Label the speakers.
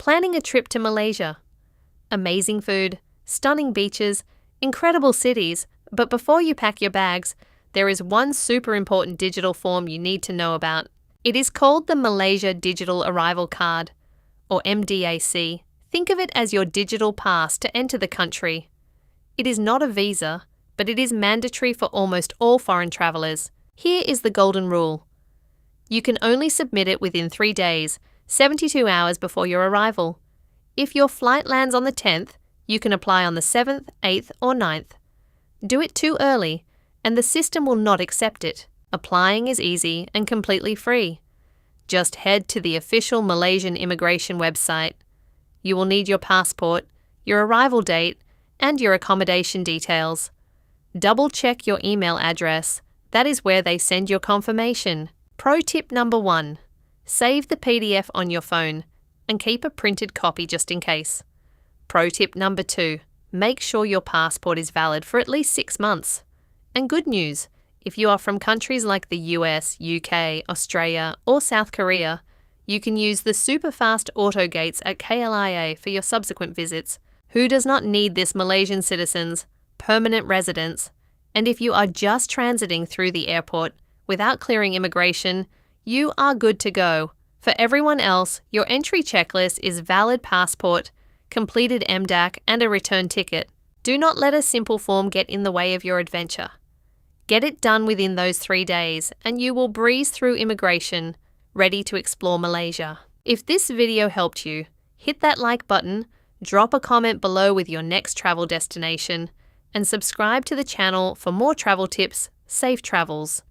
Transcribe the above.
Speaker 1: Planning a trip to Malaysia. Amazing food, stunning beaches, incredible cities, but before you pack your bags, there is one super important digital form you need to know about. It is called the Malaysia Digital Arrival Card, or MDAC. Think of it as your digital pass to enter the country. It is not a visa, but it is mandatory for almost all foreign travellers. Here is the golden rule. You can only submit it within 3 days, 72 hours before your arrival. If your flight lands on the 10th, you can apply on the 7th, 8th or 9th. Do it too early, and the system will not accept it. Applying is easy and completely free. Just head to the official Malaysian immigration website. You will need your passport, your arrival date, and your accommodation details. Double-check your email address. That is where they send your confirmation. Pro tip number 1. Save the PDF on your phone and keep a printed copy just in case. Pro tip number 2. Make sure your passport is valid for at least 6 months. And good news, if you are from countries like the US, UK, Australia or South Korea, you can use the super fast auto gates at KLIA for your subsequent visits. Who does not need this? Malaysian citizens, permanent residents, and if you are just transiting through the airport without clearing immigration, you are good to go. For everyone else, your entry checklist is valid passport, completed MDAC, and a return ticket. Do not let a simple form get in the way of your adventure. Get it done within those 3 days, and you will breeze through immigration, ready to explore Malaysia. If this video helped you, hit that like button, drop a comment below with your next travel destination, and subscribe to the channel for more travel tips. Safe travels.